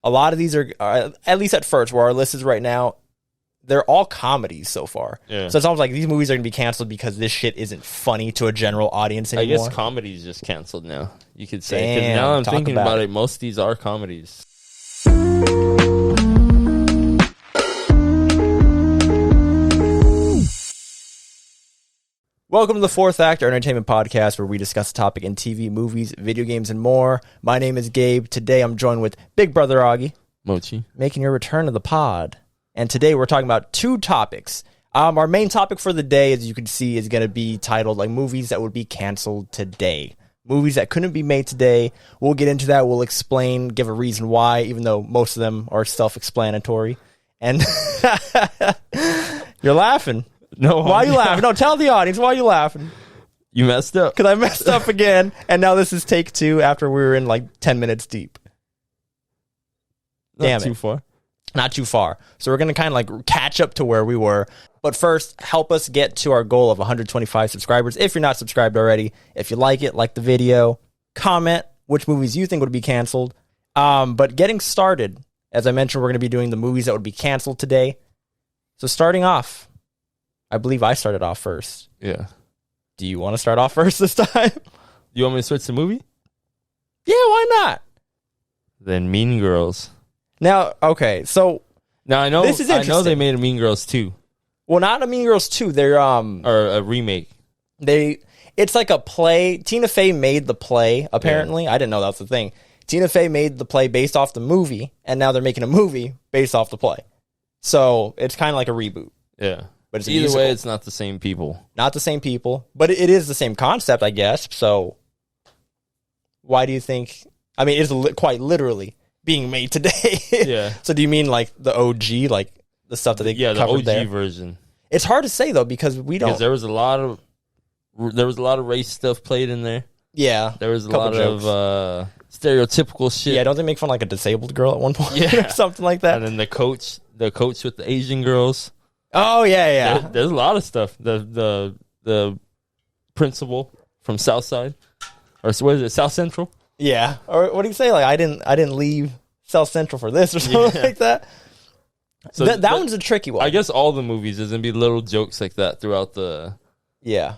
a lot of these are at least at first, where our list is right now, they're all comedies so far. Yeah. So it's almost like these movies are going to be canceled because this shit isn't funny to a general audience anymore. I guess comedy is just canceled now, you could say. Because Damn, now I'm talk thinking about about it. it, most of these are comedies. Welcome to the Fourth Act, our entertainment podcast where we discuss a topic in TV, movies, video games, and more. My name is Gabe. Today I'm joined with Big Brother Augie, Mochi. making your return to the pod. And today we're talking about two topics. Our main topic for the day, as you can see, is going to be titled like movies that would be canceled today. Movies that couldn't be made today. We'll get into that. We'll explain, give a reason why, even though most of them are self-explanatory. And you're laughing. No, Why are you laughing? No, tell the audience why are you laughing. You messed up. Because I messed up again, and now this is take two after we were in like 10 minutes deep. Damn Not too it. far. Not too far. So we're going to kind of like catch up to where we were. But first, help us get to our goal of 125 subscribers. If you're not subscribed already, if you like it, like the video, comment which movies you think would be canceled. But getting started, as I mentioned, we're going to be doing the movies that would be canceled today. So starting off, I believe I started off first. Yeah. Do you want to start off first this time? You want me to switch the movie? Yeah, why not? Then Mean Girls. Now, okay, so Now I know This is I know interesting. they made a Mean Girls 2 well, not a Mean Girls 2. They're or a remake. it's like a play. Tina Fey made the play, apparently. I didn't know that was the thing. Tina Fey made the play based off the movie, and now they're making a movie based off the play. So it's kind of like a reboot. Yeah. But it's a Either musical. way, it's not the same people. Not the same people, but it is the same concept, I guess. So why do you think? I mean, it's quite literally being made today. Yeah. So do you mean like the OG, like the stuff that they Yeah, the covered OG there? version. It's hard to say though because we don't. Because there was a lot of race stuff played in there. Yeah, There was a Couple lot jokes. of stereotypical shit. yeah. Don't they make fun of like a disabled girl at one point Yeah. or something like that? And then the coach with the Asian girls. Oh yeah. There's a lot of stuff. The principal from Southside, or what is it, South Central? Yeah. Or what do you say? Like I didn't leave South Central for this or something Yeah. like that. So that one's a tricky one. I guess all the movies there's gonna be little jokes like that throughout the Yeah.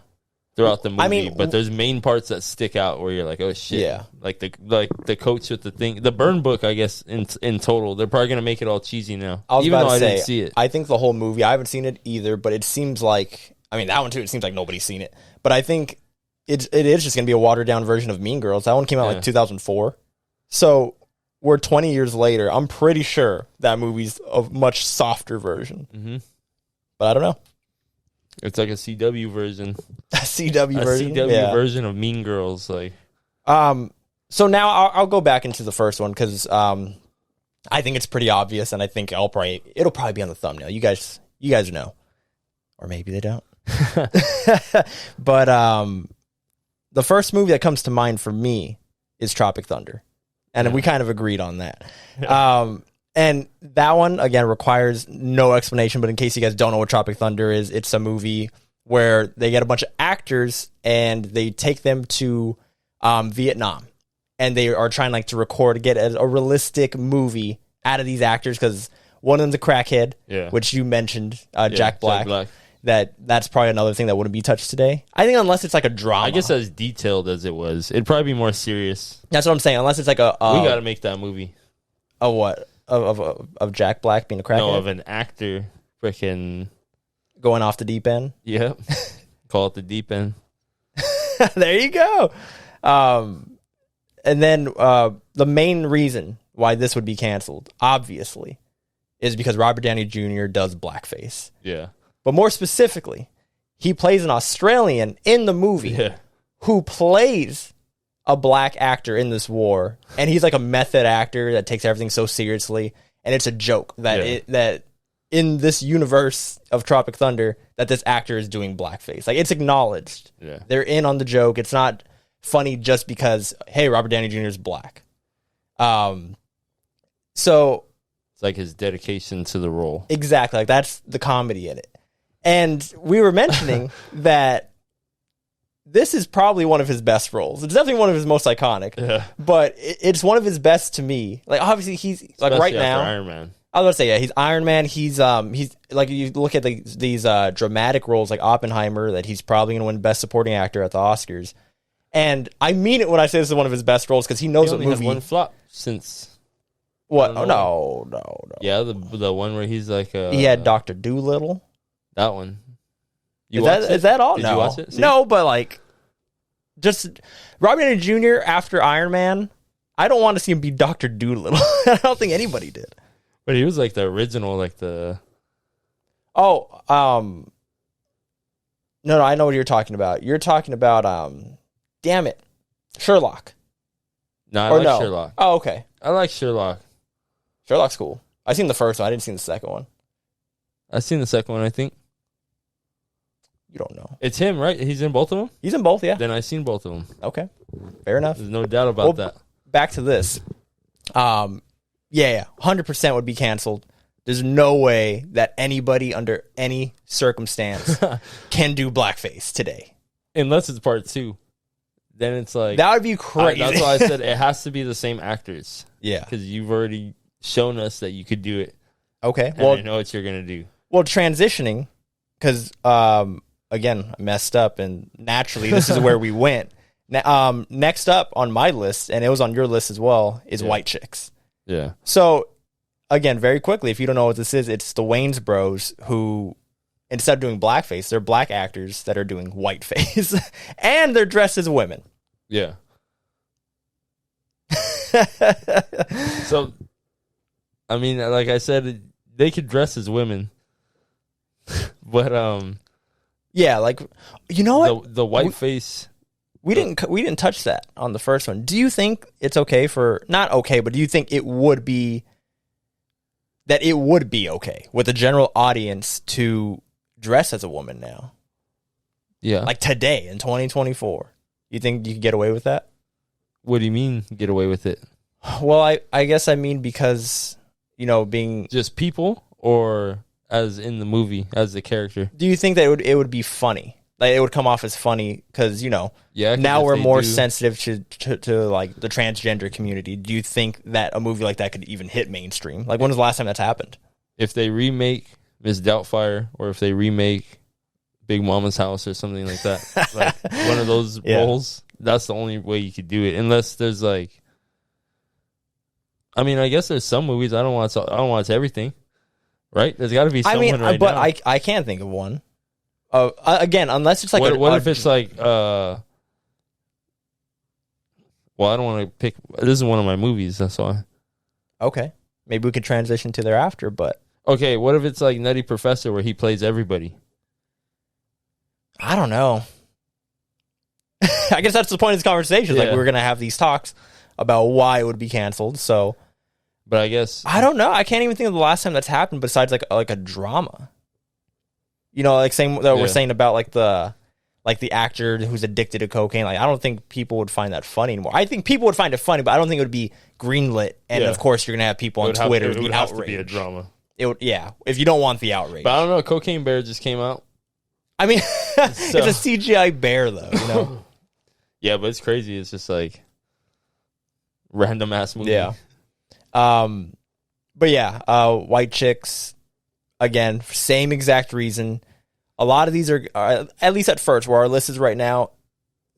movie. I mean, but there's main parts that stick out where you're like, oh shit. Yeah. Like the coach with the thing, the burn book. I guess in total, they're probably gonna make it all cheesy now. I was Even about though to I say, didn't see it. I think the whole movie, I haven't seen it either, but it seems like, I mean, that one too, it seems like nobody's seen it. But I think it is just going to be a watered down version of Mean Girls. That one came out Yeah. like 2004. So we're 20 years later. I'm pretty sure that movie's a much softer version. Mm-hmm. But I don't know. It's like a CW version. A CW A version. CW Yeah. version of Mean Girls. Like, So now I'll go back into the first one because I think it's pretty obvious, and I think it'll probably be on the thumbnail. You guys know, or maybe they don't. But the first movie that comes to mind for me is Tropic Thunder, and Yeah. we kind of agreed on that. And that one again requires no explanation. But in case you guys don't know what Tropic Thunder is, it's a movie where they get a bunch of actors and they take them to Vietnam. And they are trying like to get a realistic movie out of these actors because one of them's a crackhead, Yeah. which you mentioned, yeah, Jack Black. That's probably another thing that wouldn't be touched today. I think unless it's like a drama. I guess as detailed as it was, it'd probably be more serious. That's what I'm saying. Unless it's like a We got to make that movie. a what of Jack Black being a crackhead, No, of an actor freaking. going off the deep end. Yep. Call it the deep end. There you go. And then the main reason why this would be canceled, obviously, is because Robert Downey Jr. does blackface. Yeah. But more specifically, he plays an Australian in the movie Yeah. who plays a black actor in this war. And he's like a method actor that takes everything so seriously. And it's a joke that that in this universe of Tropic Thunder, that this actor is doing blackface. Like, it's acknowledged. Yeah. They're in on the joke. It's not funny just because, hey, Robert Downey Jr. is black. So It's like his dedication to the role. exactly, like that's the comedy in it. And we were mentioning that this is probably one of his best roles. It's definitely one of his most iconic. Yeah. But it's one of his best to me. Like obviously he's like Especially right after now. Iron Man. I was gonna say, yeah, he's Iron Man. He's like you look at these dramatic roles like Oppenheimer that he's probably gonna win Best Supporting Actor at the Oscars. And I mean it when I say this is one of his best roles because he knows He what only movie. had one flop since. What? I Oh don't no. Yeah, the one where he's like He had Dr. Doolittle. that one. Is that all? Did No, you watch it? See? No, but like, just Robert Downey Jr. after Iron Man. I don't want to see him be Dr. Doolittle. I don't think anybody did. But he was like the original, like the. Oh, no, I know what you're talking about. You're talking about damn it, Sherlock. No, I Or like no? Sherlock. Oh, okay. I like Sherlock. Sherlock's cool. I seen the first one. I didn't see the second one. I've seen the second one, I think. You don't know. It's him, right? He's in both of them? He's in both, yeah. Then I've seen both of them. Okay, fair enough. There's no doubt about that. Back to this. Yeah, 100% would be canceled. There's no way that anybody under any circumstance can do blackface today. Unless it's part 2. Then it's like... That would be crazy. That's why I said it has to be the same actors. Yeah. Because you've already shown us that you could do it. Okay. And Well, I know what you're going to do. Well, transitioning, because again, I messed up, and naturally, this is where we went. Next up on my list, and it was on your list as well, is White Chicks. Yeah. So, again, very quickly, if you don't know what this is, it's the Wayans Bros who, instead of doing blackface, they're black actors that are doing whiteface, and they're dressed as women. Yeah. So, I mean, like I said, they could dress as women, but Yeah, like, you know what? the white face. We didn't touch that on the first one. Do you think it's okay for, not okay, but do you think it would be okay with the general audience to dress as a woman now? Yeah. Like today in 2024. You think you could get away with that? What do you mean get away with it? Well, I guess I mean because, being... Just people, or as in the movie, as the character? Do you think that it would be funny? Like, it would come off as funny because, Yeah, now if we're they more do- sensitive to like the transgender community. Do you think that a movie like that could even hit mainstream? Like, when was the last time that's happened? If they remake Miss Doubtfire, or if they remake Big Mama's House or something like that, like one of those Yeah. roles, that's the only way you could do it. Unless there's like, I mean, I guess there's some movies I don't watch everything, right? There's got to be someone but now. I can't think of one. Again, unless it's like what if it's like well, I don't want to pick, this is one of my movies, that's why. okay, maybe we could transition to thereafter, but Okay, what if it's like Nutty Professor where he plays everybody? I don't know. I guess that's the point of this conversation. Like, Yeah. we're gonna have these talks about why it would be canceled. So But I guess I don't know. I can't even think of the last time that's happened besides like a drama. Like saying that Yeah. we're saying about like the actor who's addicted to cocaine. Like, I don't think people would find that funny anymore. I think people would find it funny, but I don't think it would be greenlit. And Yeah. of course, you're gonna have people on Twitter it be would have to be a outraged. drama. It would, yeah. If you don't want the outrage, But I don't know, Cocaine Bear just came out. I mean, it's a CGI bear though. Yeah, but it's crazy. It's just like random ass movie. Yeah. But yeah, White Chicks, again, same exact reason. A lot of these are, at least at first, where our list is right now,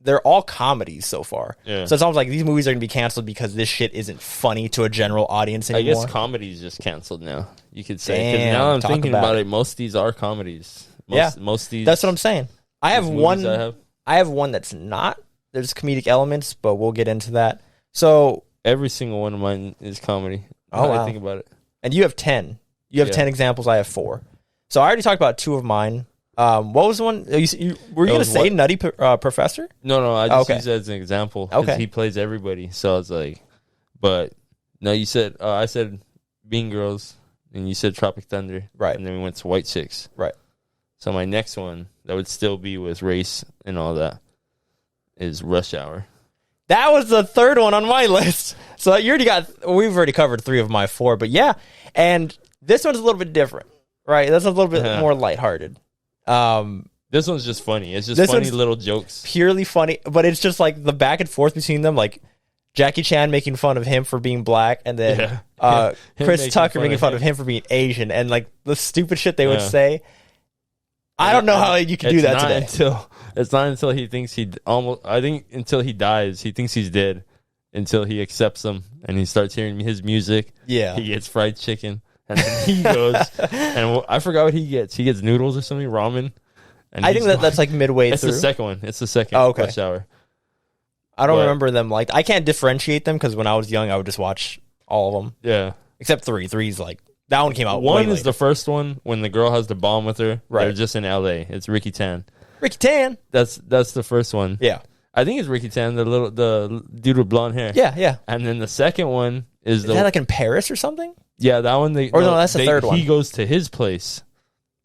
they're all comedies so far. Yeah. So it's almost like these movies are going to be canceled because this shit isn't funny to a general audience I anymore. guess comedy's just canceled now. You could say. 'Cause Damn, now I'm talk thinking about about it. it. Most of these are comedies. Yeah. Most of these. That's what I'm saying. I have these one. movies I have. I have one that's not. There's comedic elements, but we'll get into that. So, Every single one of mine is comedy. Oh, Now that wow. I think about it. and you have 10. You have Yeah. 10 examples. I have 4. So I already talked about 2 of mine. What was the one? Were you going to was say what? Nutty Professor? No, I just Okay. use it as an example. 'Cause Okay. he plays everybody. So I was like, but no, you said, I said Mean Girls, and you said Tropic Thunder. Right. And then we went to White Chicks. Right. So my next one, that would still be with race and all that, is Rush Hour. That was the third one on my list. So we've already covered 3 of my 4, but yeah. And this one's a little bit different, right? That's a little bit Yeah. more lighthearted. This one's just funny. It's just This funny one's little jokes. Purely funny, but it's just like the back and forth between them, like Jackie Chan making fun of him for being black, and then Him Chris making Tucker fun making of fun him. of him for being Asian, and like the stupid shit they would Yeah. say. I don't know how you can do It's that not today. It's not until he thinks I think until he dies, he thinks he's dead. Until he accepts him and he starts hearing his music. Yeah. He gets fried chicken. And then he goes, and I forgot what he gets. He gets noodles or something, ramen. And I think that's like midway it's through. the second one. It's the second Oh, okay. Rush Hour. I don't but- remember them like I can't differentiate them because when I was young, I would just watch all of them Yeah. except 3. 3's like that one came out. One way is later. the first one when the girl has the bomb with her. Right. They're just in LA. It's Ricky Tan. Ricky Tan. That's the first one. Yeah, I think it's Ricky Tan, the dude with blonde hair. yeah. And then the second one is Is that like in Paris or something? yeah, that one Or no, that's the third one. He goes to his place.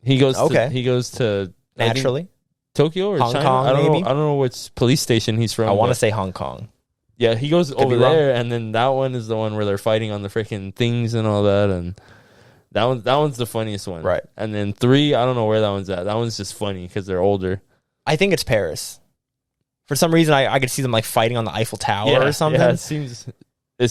He goes Okay. to I think, Naturally, Tokyo or Hong China. Kong, I don't maybe? know. I don't know which police station he's from. I want to but- say Hong Kong. Yeah, he goes Could be over wrong. there, and then that one is the one where they're fighting on the freaking things and all that, and that one's the funniest one. Right. And then 3, I don't know where that one's at. That one's just funny because they're older. I think it's Paris. For some reason, I could see them like fighting on the Eiffel Tower or something. Yeah, it seems.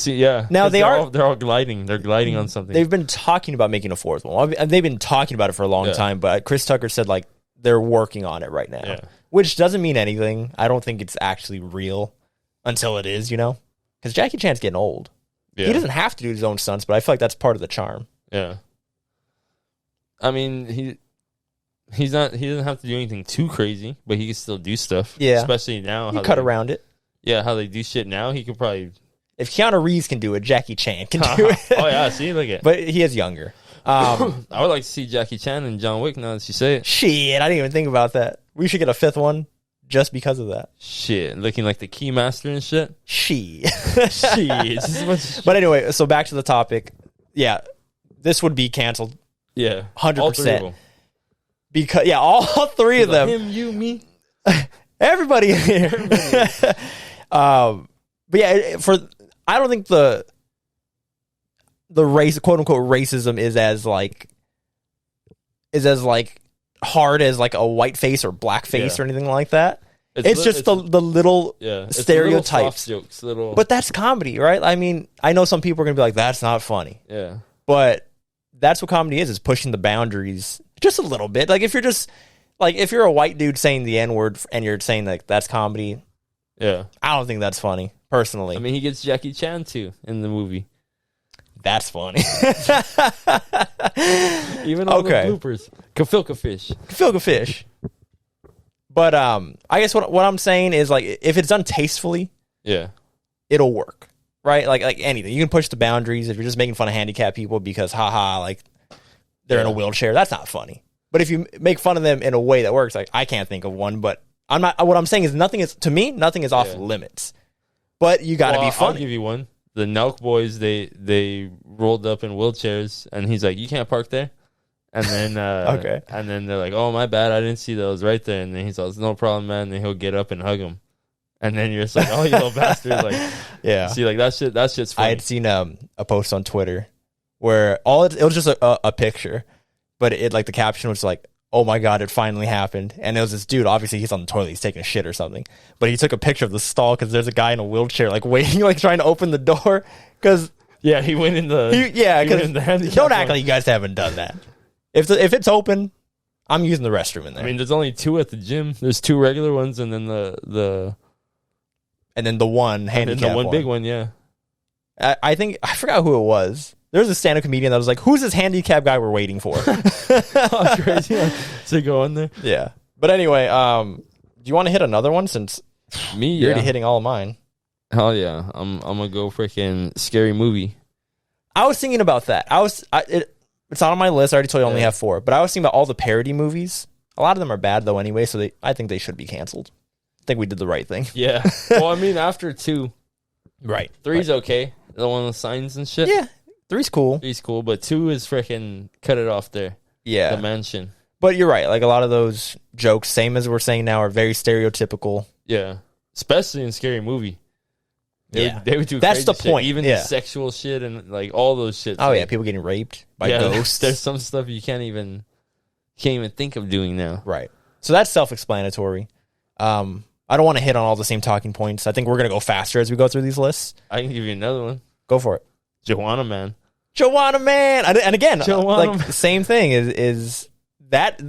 Yeah. Now, 'Cause they they're are- all, they're all gliding. They're gliding on something. They've been talking about making a 4th one. Well, they've been talking about it for a long Yeah. time, but Chris Tucker said like they're working on it right now, Yeah. which doesn't mean anything. I don't think it's actually real until it is, because Jackie Chan's getting old. Yeah. He doesn't have to do his own stunts, but I feel like that's part of the charm. Yeah. I mean, he doesn't have to do anything too crazy, but he can still do stuff. Yeah. Especially now. You how cut they- around it. Yeah, how they do shit now. He could probably. If Keanu Reeves can do it, Jackie Chan can do it. Oh yeah, see, look at. But he is younger. I would like to see Jackie Chan and John Wick now that you say it. Shit, I didn't even think about that. We should get a 5th one just because of that. Shit, looking like the Keymaster and shit. Shit. Shit, just a bunch of shit. But anyway, so back to the topic. Yeah, this would be canceled Yeah, 100%. all 3 of them. because all 3 of them. Him, you, me. Everybody in here. But yeah, I don't think the race, quote unquote, racism is as hard as like a white face or black face Yeah. or anything like that. It's just the little it's stereotypes. little soft jokes, little. But that's comedy, right? I mean, I know some people are gonna be like, "That's not funny," yeah, but that's what comedy is pushing the boundaries just a little bit. Like if you're a white dude saying the N-word and you're saying like that's comedy, yeah. I don't think that's funny, personally. I mean, he gets Jackie Chan too in the movie. That's funny. Even all Okay. the bloopers. Kafilka fish. Filga fish. But I guess what I'm saying is like if it's done tastefully, Yeah, it'll work. Right? Like anything. You can push the boundaries if you're just making fun of handicapped people because haha, like they're in a Yeah. wheelchair. That's not funny. But if you make fun of them in a way that works, like I can't think of one, but I'm not what I'm saying is nothing is off Yeah. limits. But you gotta be I'll funny. give you one. The Nelk boys, they rolled up in wheelchairs, and he's like, "You can't park there." And then Okay. and then they're like, "Oh, my bad, I didn't see those right there." And then he's like, "No problem, man." And then he'll get up and hug him, and then you're just like, "Oh, you little bastard!" Like, Yeah. see, like that shit's I funny. had seen a post on Twitter where it was just a picture, but it like the caption was like, "Oh my god, it finally happened!" And it was this dude. Obviously, he's on the toilet, he's taking a shit or something. But he took a picture of the stall because there's a guy in a wheelchair like waiting, like trying to open the door. Because Yeah, he went in the he went because in the handicap don't act one. like you guys haven't done that. If it's open, I'm using the restroom in there. I mean, there's only 2 at the gym. There's 2 regular ones, and then the and then the one and then handicap the one big one. Yeah, I think I forgot who it was. There was a stand-up comedian that was like, "Who's this handicap guy we're waiting for?" oh, crazy to go in there. Yeah. But anyway, do you want to hit another one since Me, you're yeah. already hitting all of mine? Hell yeah, I'm gonna go freaking scary movie. I was thinking about that. It's not on my list. I already told you I only Yeah. have 4. But I was thinking about all the parody movies. A lot of them are bad though anyway, so I think they should be canceled. I think we did the right thing. Yeah. Well, I mean, after 2, Right. 3's okay. The one with signs and shit. Yeah. 3's cool. 3's cool, but 2 is freaking cut it off there. Yeah. The mansion. But you're right. Like a lot of those jokes, same as we're saying now, are very stereotypical. Yeah. Especially in scary movie. Yeah. They would do That's crazy the shit. point, Even yeah. the sexual shit and like all those shit. Oh yeah, people getting raped by yeah, ghosts. There's some stuff you can't even think of doing now. Right. So that's self-explanatory. I don't want to hit on all the same talking points. I think we're going to go faster as we go through these lists. I can give you another one. Go for it. Joanna Man. Joanna Man. And again, Joanna like Man. the same thing is that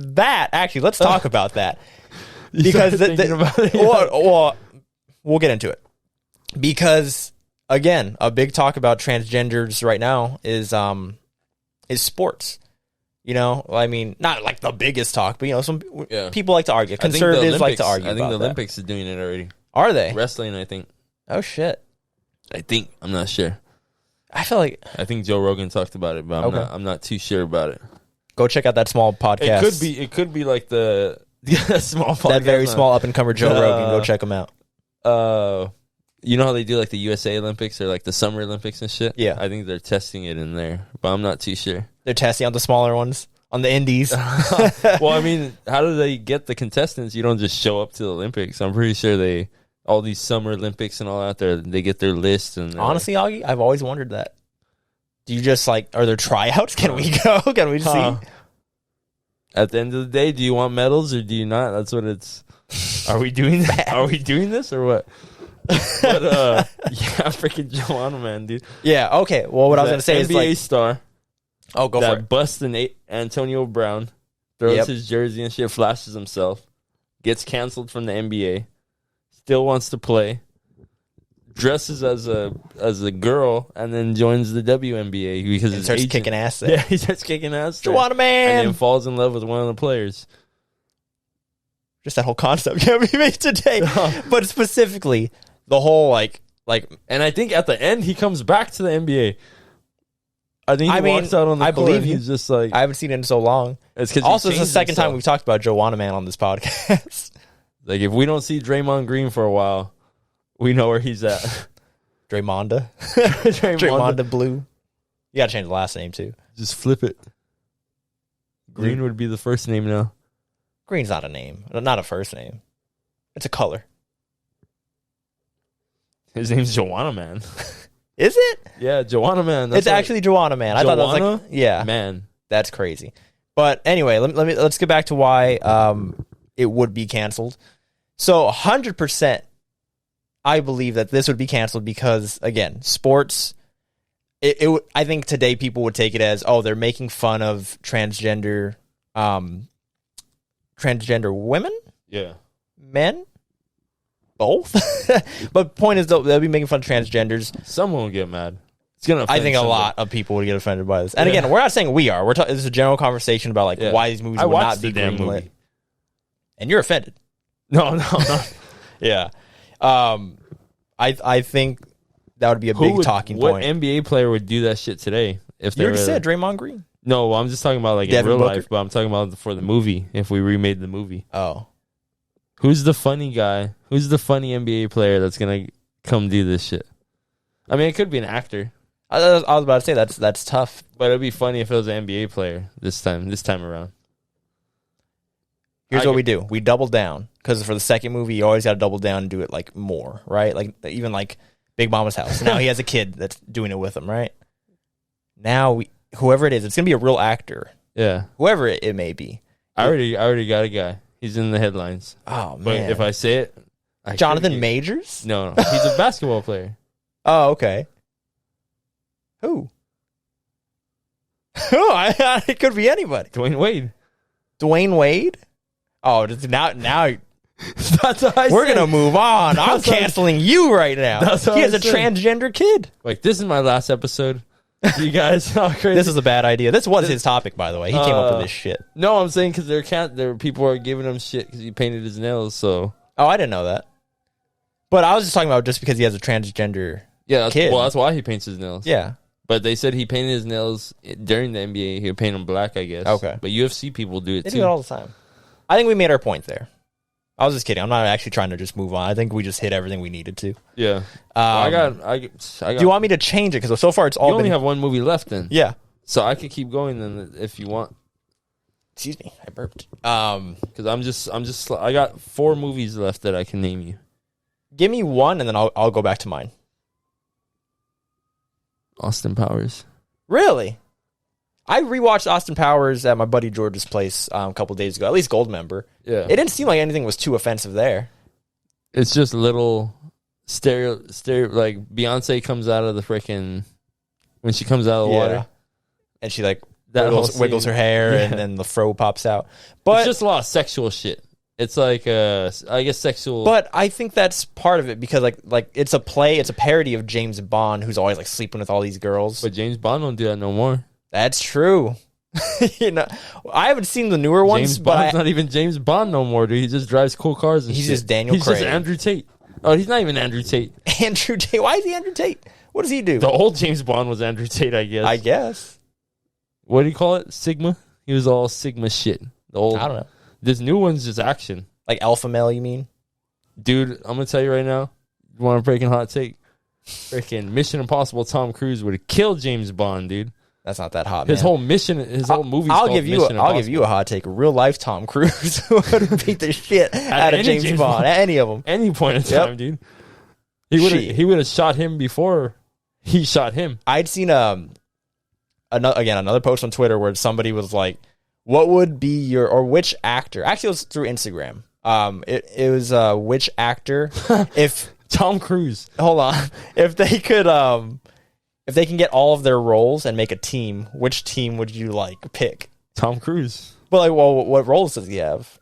actually, let's talk about that. Because About it. well, we'll get into it. Because again, a big talk about transgenders right now is sports. You know, I mean, not like the biggest talk, but you know, some people like to argue. Conservatives like to argue. I think about the Olympics is doing it already. Are they? Wrestling, I think. Oh shit! I think. I'm not sure. I feel like I think Joe Rogan talked about it, but I'm not too sure about it. go check out that small podcast. It could be like the small podcast. That very small up and comer Joe Rogan. Go check him out. You know how they do like the USA Olympics or like the Summer Olympics and shit? Yeah. I think they're testing it in there, but I'm not too sure. They're testing out the smaller ones on the indies. Well, I mean, how do they get the contestants? You don't just show up to the Olympics. I'm pretty sure all these Summer Olympics and all out there, they get their list. And Honestly, Augie, I've always wondered that. Do you just like, are there tryouts? Can we go? Can we see? At the end of the day, do you want medals or do you not? That's what it's. Are we doing that? Are we doing this or what? But yeah, freaking Joanna Man, dude. Yeah. Okay. Well, what I was That gonna say is NBA like, star oh, go for that it. busts Antonio Brown, throws Yep. his jersey and shit, flashes himself, gets canceled from the NBA, still wants to play, dresses as a girl, and then joins the WNBA because And his starts agent, kicking ass there. Yeah, he starts kicking ass. there. Joanna And Man. then falls in love with one of the players. Just that whole concept can't be made today. But specifically, the whole like. And I think at the end he comes back to the NBA. I think he walks out on the I court believe and you. he's just like, I haven't seen it in so long. it's because Also, it's the second time we've talked about Joanna Man on this podcast. like if we don't see Draymond Green for a while, we know where he's at. Draymonda. Draymond, Draymonda Blue. You gotta change the last name too. just flip it. Green would be the first name now. Green's not a name. Not a first name. It's a color. His name's Joanna Man. Is it? Yeah, Joanna Man. It's actually Joanna Man. I thought that was like, Joanna yeah, Man. that's crazy. But anyway, let's get back to why it would be canceled. So 100%, I believe that this would be canceled because again, sports. I think today people would take it as, oh, they're making fun of transgender women, Yeah. men, both. But point is, they'll be making fun of transgenders. Someone will get mad. It's gonna. I think a offend lot of people would get offended by this. And Yeah. again, we're not saying we are. We're this is a general conversation about like Yeah. why these movies I would watched not be the damn greenlit. movie. And you're offended. No. Yeah. I think that would be a big talking what point. NBA player would do that shit today? If they You already were, said Draymond Green. No, I'm just talking about like Devin in real Booker? life, but I'm talking about for the movie. If we remade the movie, Oh. who's the funny guy? Who's the funny NBA player that's gonna come do this shit? I mean, it could be an actor, I was about to say that's tough. but it'd be funny if it was an NBA player this time around. Here's I what get- we do. We double down. Because for the second movie, you always got to double down and do it like more, right? Like even like Big Mama's House. Now he has a kid that's doing it with him, right? Now whoever it is, it's gonna be a real actor, Yeah, whoever it may be. I already got a guy. He's in the headlines. Oh But man, if I say it, Jonathan could- Majors? No, he's a basketball player. Oh, okay. Who? It could be anybody. Dwayne Wade. Dwayne Wade? Oh, now That's what I we're said. gonna move on. I'm That's what I- canceling you right now. That's what He has I a said. transgender kid. Like, this is my last episode. You guys are crazy. This is a bad idea. This was his topic, by the way. He came up with this shit. No, I'm saying because there people are giving him shit because he painted his nails. So Oh, I didn't know that. But I was just talking about just because he has a transgender. yeah, that's, Kid. well, that's why he paints his nails. Yeah. But they said he painted his nails during the NBA. He would paint them black, I guess. Okay. But UFC people do it They too. do it all the time. I think we made our point there. I was just kidding. I'm not actually trying to just move on. I think we just hit everything we needed to. Yeah. I got. Do you want me to change it? Because so far it's all You only been... have one movie left then. Yeah. So I could keep going then if you want. Excuse me. I burped. Because I got 4 movies left that I can name you. Give me one, and then I'll go back to mine. Austin Powers. Really? I rewatched Austin Powers at my buddy George's place a couple days ago. At least Gold member. Yeah, It didn't seem like anything was too offensive there. it's just little stereo. Like Beyonce comes out of the freaking when she comes out of the water. And she like That whole wiggles scene. her hair, Yeah. and then the fro pops out. But It's just a lot of sexual shit. It's like I guess sexual. But I think that's part of it because like it's a play, it's a parody of James Bond, who's always like sleeping with all these girls. But James Bond don't do that no more. That's true. You know, I haven't seen the newer ones, James but Bond's not even James Bond no more, dude. He just drives cool cars and He's shit. just Daniel He's Craig. just Andrew Tate. Oh, he's not even Andrew Tate. Andrew Tate. Why is he Andrew Tate? What does he do? The old James Bond was Andrew Tate, I guess. I guess. What do you call it? Sigma? He was all Sigma shit. The old. I don't know. This new one's just action. Like alpha male, you mean? Dude, I'm going to tell you right now. You want a freaking hot take? Freaking Mission Impossible Tom Cruise would have killed James Bond, dude. That's not that hot, man. His whole movie. I'll give you a hot take. Real life Tom Cruise would beat the shit out of any James James Bond. Bond. At any of them. Any point in Yep. time, dude. Shit. He would have shot him before he shot him. I'd seen another post on Twitter where somebody was like, "What would be your or which actor?" Actually, it was through Instagram. It was which actor if Tom Cruise. hold on if they could if they can get all of their roles and make a team, which team would you like pick? Tom Cruise. But like, well, what roles does he have?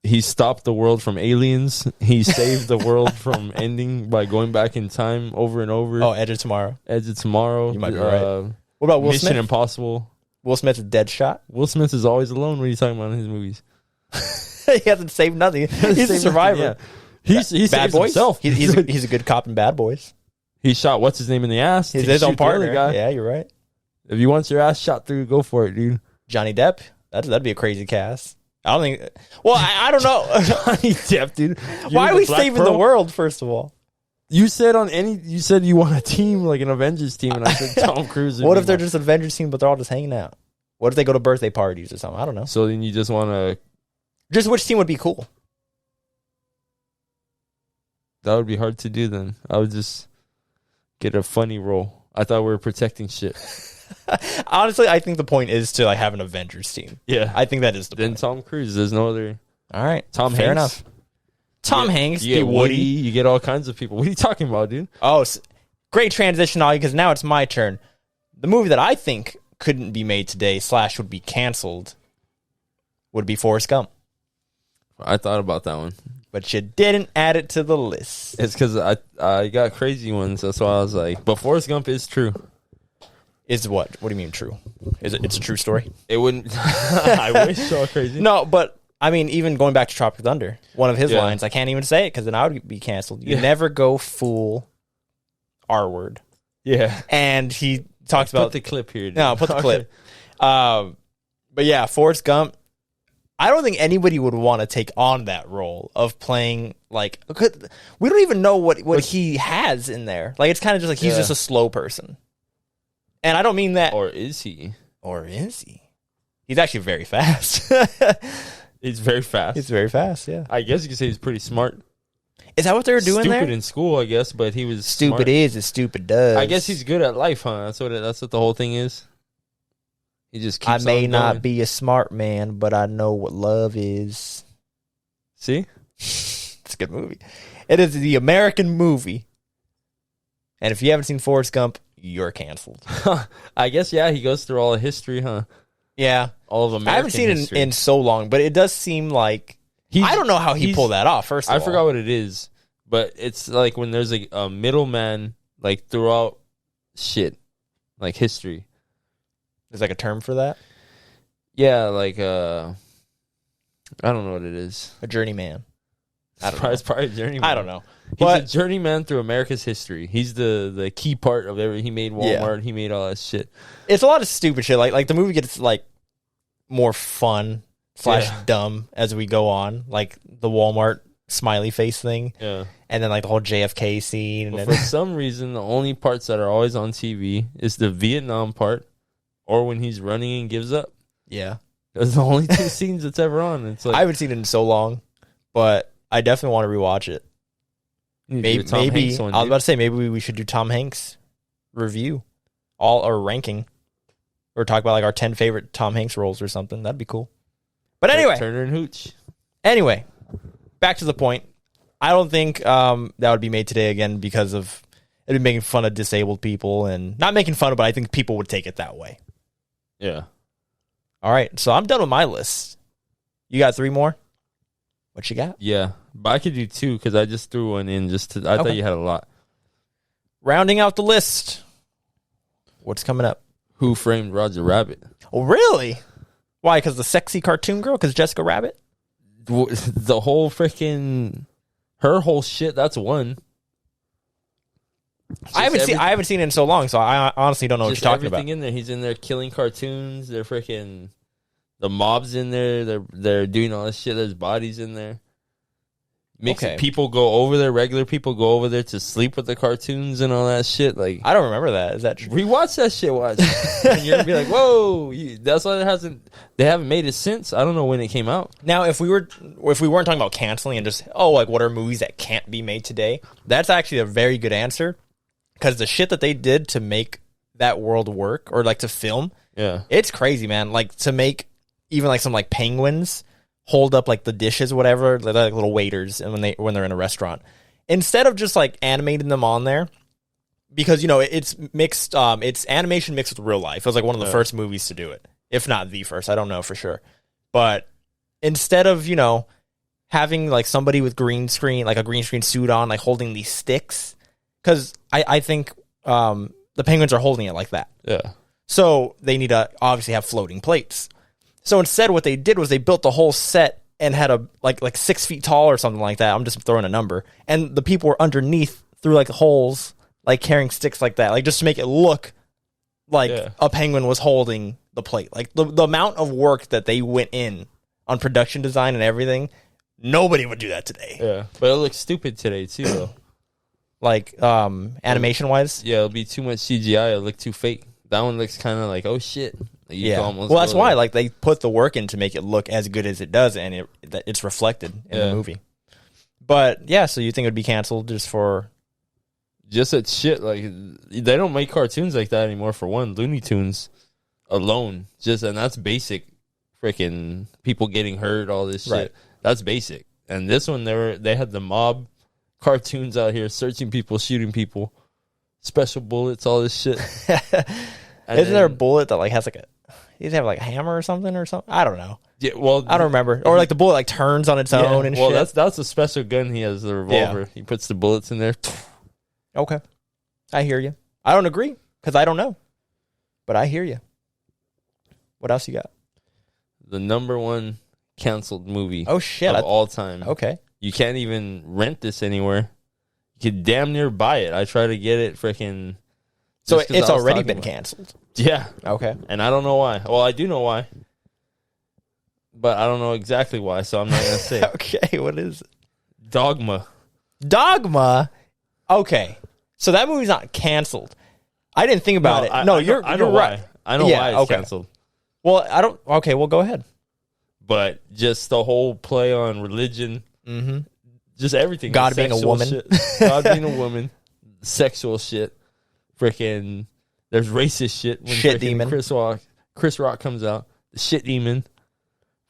He stopped the world from aliens. He saved the world from ending by going back in time over and over. Oh, Edge of Tomorrow. Edge of Tomorrow. You might be right. What about Will Mission Smith? Impossible. Will Smith's Deadshot. Will Smith is always alone when he's talking about in his movies. He hasn't saved nothing. He's a survivor. Yeah. He Bad saves Boys. himself. He's a good cop in Bad Boys. He shot what's his name in the ass. He's to his shoot own the other partner. guy. Yeah, you're right. If you want your ass shot through, go for it, dude. Johnny Depp. That'd be a crazy cast. I don't think. Well, I don't know. Johnny Depp, dude. Why are we saving the world? First of all, You said you want a team like an Avengers team, and I said Tom Cruise. what if they're just an Avengers team, but they're all just hanging out? What if they go to birthday parties or something? I don't know. So then you just want to? Just which team would be cool? That would be hard to do. Then I would just get a funny role. I thought we were protecting shit. Honestly, I think the point is to like have an Avengers team. Yeah. I think that is the Then point. Tom Cruise. There's no other. All right, Tom fair Hanks. enough. Tom Hanks, You be get Woody. Woody. You get all kinds of people. What are you talking about, dude? Oh, great transition, Ollie, because now it's my turn. The movie that I think couldn't be made today / would be canceled would be Forrest Gump. I thought about that one. But you didn't add it to the list. It's because I got crazy ones. That's why I was like, but Forrest Gump is true. Is what? What do you mean true? Is it? It's a true story. It wouldn't. I wish so crazy. No, but I mean, even going back to Tropic Thunder, one of his Yeah. lines, I can't even say it because then I would be canceled. You Yeah. never go full R word. Yeah. And he talks about Put the clip here. Dude. no, put the clip. But yeah, Forrest Gump. I don't think anybody would want to take on that role of playing like we don't even know what he has in there. Like it's kind of just like he's Yeah. just a slow person. And I don't mean that Or is he? or is he? He's actually very fast. He's very fast. He's very fast, yeah. I guess you could say he's pretty smart. Is that what they were doing Stupid there? in school, I guess, but he was Stupid smart. is as stupid does. I guess he's good at life, huh? That's what the whole thing is. He just I keeps may on not going. be a smart man, but I know what love is. See? It's a good movie. It is the American movie. And if you haven't seen Forrest Gump, you're canceled. I guess, yeah, he goes through all of history, huh? Yeah. All of American I haven't seen history. it in so long, but it does seem like I don't know how he pulled that off, first of all. I forgot what it is, but it's like when there's a middleman like throughout shit, like history. There's like a term for that? Yeah, like I don't know what it is. A journeyman. I don't know. It's probably a journeyman. I don't know. He's But a journeyman through America's history. He's the key part of every. He made Walmart. He made all that shit. it's a lot of stupid shit. Like the movie gets like more fun / dumb as we go on. Like the Walmart smiley face thing. Yeah. And then like the whole JFK scene. And But then, for some reason, the only parts that are always on TV is the Vietnam part, or when he's running and gives up. yeah. Those are the only two scenes that's ever on. It's like I haven't seen it in so long, but I definitely want to rewatch it. you need to do Maybe, a Tom Hanks one, I was dude. about to say maybe we should do Tom Hanks review, or ranking, or talk about like our 10 favorite Tom Hanks roles or something. That'd be cool. But anyway, Turner and Hooch. Anyway, back to the point. I don't think that would be made today again because of it'd be making fun of disabled people and not making fun of, but I think people would take it that way. Yeah. All right, so I'm done with my list. You got 3 more? What you got? Yeah, but I could do 2 because I just threw one in just to. I thought you had a lot. Rounding out the list. What's coming up? Who Framed Roger Rabbit? Oh, really? Why? Because the sexy cartoon girl? Because Jessica Rabbit? The whole freaking her whole shit. That's one. I haven't seen it in so long, so I honestly don't know what you're talking about. Everything in there. He's in there killing cartoons. They're freaking the mob's in there. They're doing all this shit. There's bodies in there. People go over there. Regular people go over there to sleep with the cartoons and all that shit. Like I don't remember that. Is that true? Rewatch that shit. Watch, and you're gonna be like, "Whoa!" That's why they haven't made it since. I don't know when it came out. Now, if we weren't talking about canceling and just like what are movies that can't be made today, that's actually a very good answer because the shit that they did to make that world work or like to film, it's crazy, man. Like to make even like some like penguins hold up like the dishes, whatever, they're like little waiters, and when they're in a restaurant, instead of just like animating them on there, because it's mixed, it's animation mixed with real life. It was like one of the first movies to do it, if not the first. I don't know for sure, but instead of having like somebody with green screen, like a green screen suit on, like holding these sticks, because I think the penguins are holding it like that. Yeah. So they need to obviously have floating plates. So instead, what they did was they built the whole set and had a like 6 feet tall or something like that. I'm just throwing a number, and the people were underneath through like holes, like carrying sticks like that, like just to make it look like a penguin was holding the plate. Like the amount of work that they went in on production design and everything, nobody would do that today. Yeah, but it looks stupid today too, though. Like animation wise, it'll be too much CGI. It'll look too fake. That one looks kind of like, oh shit. Well, that's why like they put the work in to make it look as good as it does, and it's reflected in the movie. But yeah, so you think it would be canceled just that shit? Like they don't make cartoons like that anymore. For one, Looney Tunes alone, and that's basic. Freaking people getting hurt, all this shit. Right. That's basic. And this one, they had the mob cartoons out here searching people, shooting people, special bullets, all this shit. Isn't there a bullet that like has like does it have like a hammer or something? I don't know. Yeah, well, I don't remember. Or like the bullet like turns on its own and shit. Well, that's a special gun he has, the revolver. Yeah. He puts the bullets in there. Okay. I hear you. I don't agree because I don't know. But I hear you. What else you got? The number 1 canceled movie of all time. Okay. You can't even rent this anywhere. You could damn near buy it. I try to get it freaking... So it's already been canceled. Yeah. Okay. And I don't know why. Well, I do know why. But I don't know exactly why, so I'm not going to say. Okay, what is it? Dogma. Okay. So that movie's not canceled. I didn't think about it. No, you're right. I know why it's canceled. Well, I don't... Okay, well, go ahead. But just the whole play on religion. Mm-hmm. Just everything. God being a woman. Shit. God being a woman. Sexual shit. Freaking, there's racist shit when shit demon Chris Rock comes out. The shit demon.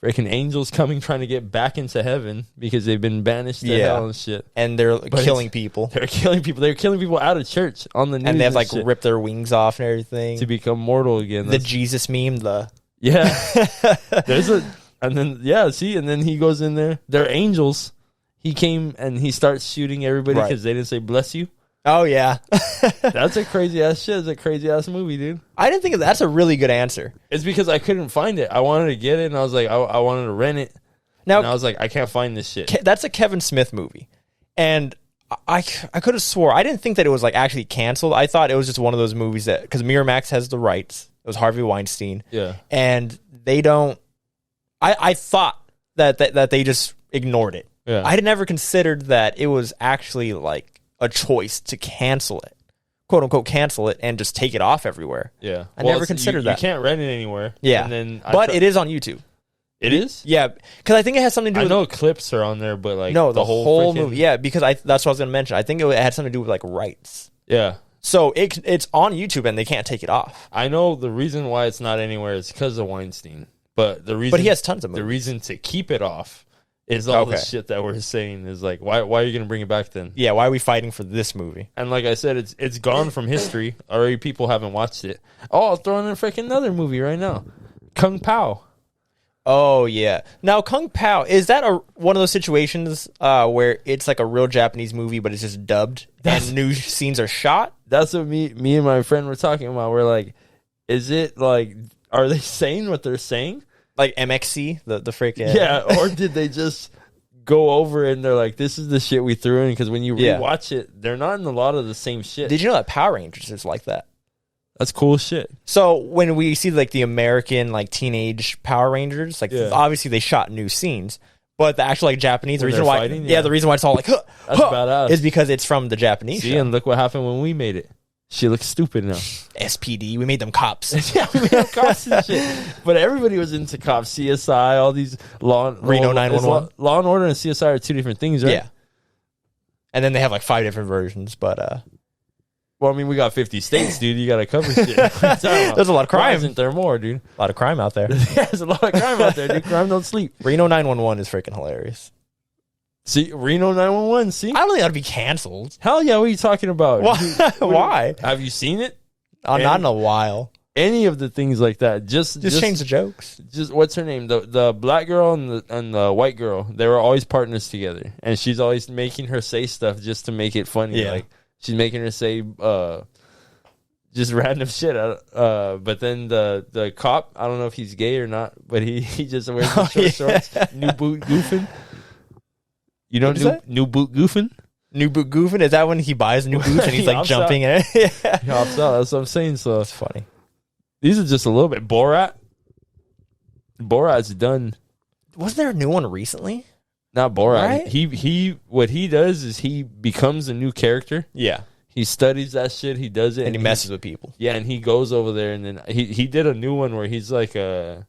Freaking angels coming trying to get back into heaven because they've been banished to hell and shit. And they're killing people. They're killing people. They're killing people out of church on the news. And they have like ripped their wings off and everything to become mortal again. The Jesus meme. There's and then he goes in there. They're angels. He came and he starts shooting everybody because they didn't say bless you. Oh, yeah. That's a crazy-ass shit. It's a crazy-ass movie, dude. I didn't think that's a really good answer. It's because I couldn't find it. I wanted to get it, and I was like, I wanted to rent it. Now, and I was like, I can't find this shit. That's a Kevin Smith movie. And I could have swore, I didn't think that it was like actually canceled. I thought it was just one of those movies that, because Miramax has the rights. It was Harvey Weinstein. Yeah. And they don't, I thought that they just ignored it. Yeah. I had never considered that it was actually like a choice to cancel it, quote unquote, cancel it and just take it off everywhere. Yeah. I never considered that. You can't rent it anywhere. Yeah. And then but it is on YouTube. It is? Yeah. Because I think it has something to do with... I know clips are on there, but like... No, the whole movie. Yeah, because that's what I was going to mention. I think it had something to do with like rights. Yeah. So it's on YouTube and they can't take it off. I know the reason why it's not anywhere is because of Weinstein. But he has tons of movies. The reason to keep it off is all the shit that we're saying is like, why are you going to bring it back then? Yeah, why are we fighting for this movie? And like I said, it's gone from history. Already people haven't watched it. Oh, I'll throw in a freaking another movie right now. Kung Pao. Oh, yeah. Now, Kung Pao, is that one of those situations where it's like a real Japanese movie, but it's just dubbed and new scenes are shot? That's what me and my friend were talking about. We're like, is it like, are they saying what they're saying? Like MXC, the freaking... Yeah, or did they just go over and they're like, this is the shit we threw in? Because when you rewatch it, they're not in a lot of the same shit. Did you know that Power Rangers is like that? That's cool shit. So when we see like the American like teenage Power Rangers, like obviously they shot new scenes, but the actual like Japanese, the reason why it's all like, that's badass, is because it's from the Japanese show. And look what happened when we made it. She looks stupid now. SPD, we made them cops. Yeah, we made them cops and shit. But everybody was into cops, CSI, all these Reno 911. Law and Order and CSI are two different things, right? Yeah. And then they have like 5 different versions, but well, I mean, we got 50 states, dude. You got to cover shit. There's a lot of crime. Why isn't there more, dude? A lot of crime out there. There's a lot of crime out there, dude. Crime don't sleep. Reno 911 is freaking hilarious. See, Reno 911, see? I don't think that would be canceled. Hell yeah, what are you talking about? Why? Have you seen it? Not in a while. Any of the things like that. Just change the jokes. Just, what's her name? The black girl and the white girl, they were always partners together. And she's always making her say stuff just to make it funny. Yeah. Like, she's making her say just random shit. But then the cop, I don't know if he's gay or not, but he just wears the short shorts. New boot goofing. You know new boot goofing? New boot goofing? Is that when he buys new boots and he's like jumping in it? Yeah. He hops out. That's what I'm saying. So that's funny. These are just a little bit. Borat's done. Wasn't there a new one recently? Not Borat. Right? He what he does is he becomes a new character. Yeah. He studies that shit. He does it. And he messes with people. Yeah, and he goes over there and then he did a new one where he's like I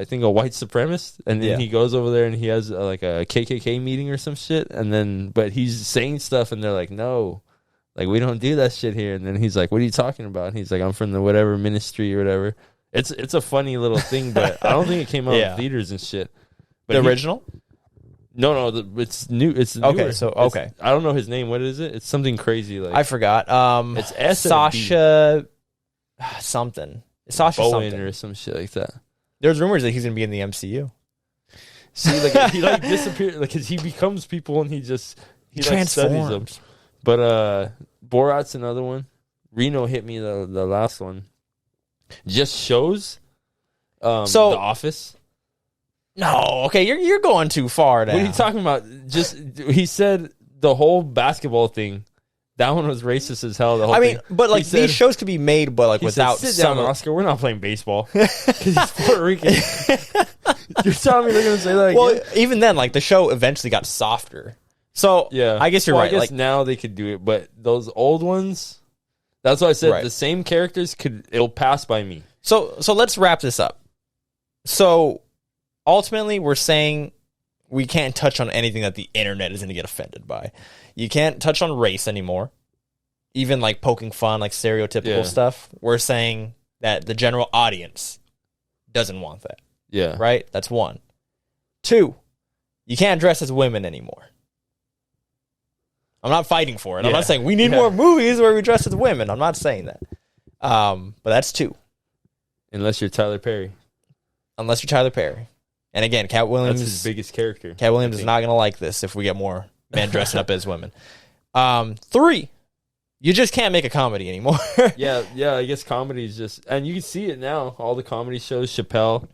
think a white supremacist, and then he goes over there and he has like a KKK meeting or some shit, and then but he's saying stuff and they're like, no, like we don't do that shit here, and then he's like, what are you talking about? And he's like, I'm from the whatever ministry or whatever. It's a funny little thing, but I don't think it came out in theaters and shit. But the original? No, it's new. It's newer. Okay, so okay. I don't know his name. What is it? It's something crazy. Like I forgot. It's S Sasha something. Sasha Bowen something or some shit like that. There's rumors that he's gonna be in the MCU. See, like he like disappears, like cause he becomes people and he like studies them. But Borat's another one. Reno hit me the last one. Just shows. So The Office. No, okay, you're going too far now. What are you talking about? Just he said the whole basketball thing. That one was racist as hell. The whole thing. But like these shows could be made, but like without sit down, Oscar. We're not playing baseball because he's Puerto Rican. You're telling me they're gonna say that? Well, even then, like the show eventually got softer. So yeah, I guess you're right. I guess now they could do it, but those old ones. That's why I said the same characters it'll pass by me. So let's wrap this up. So ultimately, we're saying we can't touch on anything that the internet is going to get offended by. You can't touch on race anymore. Even like poking fun, like stereotypical stuff. We're saying that the general audience doesn't want that. Yeah. Right? That's 1. 2, you can't dress as women anymore. I'm not fighting for it. I'm not saying we need more movies where we dress as women. I'm not saying that. But that's 2. Unless you're Tyler Perry. And again, Cat Williams... That's his biggest character. Cat Williams is not going to like this if we get more men dressing up as women. 3, you just can't make a comedy anymore. yeah, I guess comedy is just... And you can see it now. All the comedy shows, Chappelle,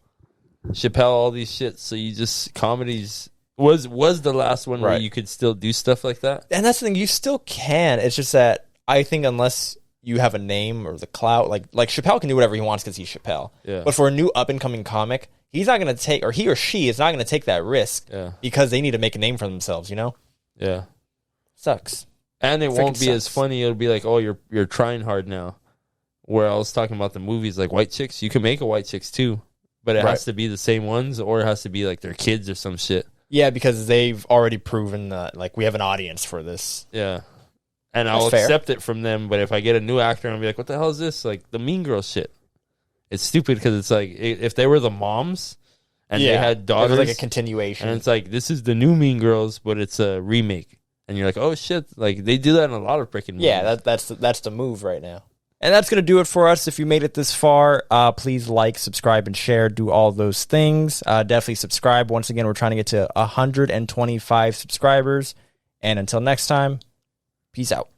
all these shit. So you just... Comedies... Was the last one where you could still do stuff like that? And that's the thing. You still can. It's just that I think unless you have a name or the clout... Like Chappelle can do whatever he wants because he's Chappelle. Yeah. But for a new up-and-coming comic... He's not going to take, or he or she is not going to take that risk because they need to make a name for themselves, you know? Yeah. Sucks. And it won't be as funny. It'll be like, oh, you're trying hard now. Where I was talking about the movies, like White Chicks. You can make a White Chicks too, but it has to be the same ones, or it has to be like their kids or some shit. Yeah, because they've already proven that, like, we have an audience for this. Yeah. and I'll accept it from them. But if I get a new actor, I'll be like, what the hell is this? Like the Mean Girls shit. It's stupid because it's like if they were the moms and they had daughters, it was like a continuation, and it's like this is the new Mean Girls, but it's a remake, and you're like, oh shit, like they do that in a lot of freaking movies. Yeah, that's the move right now. And that's going to do it for us. If you made it this far, please like, subscribe, and share. Do all those things. Definitely subscribe. Once again, we're trying to get to 125 subscribers. And until next time, peace out.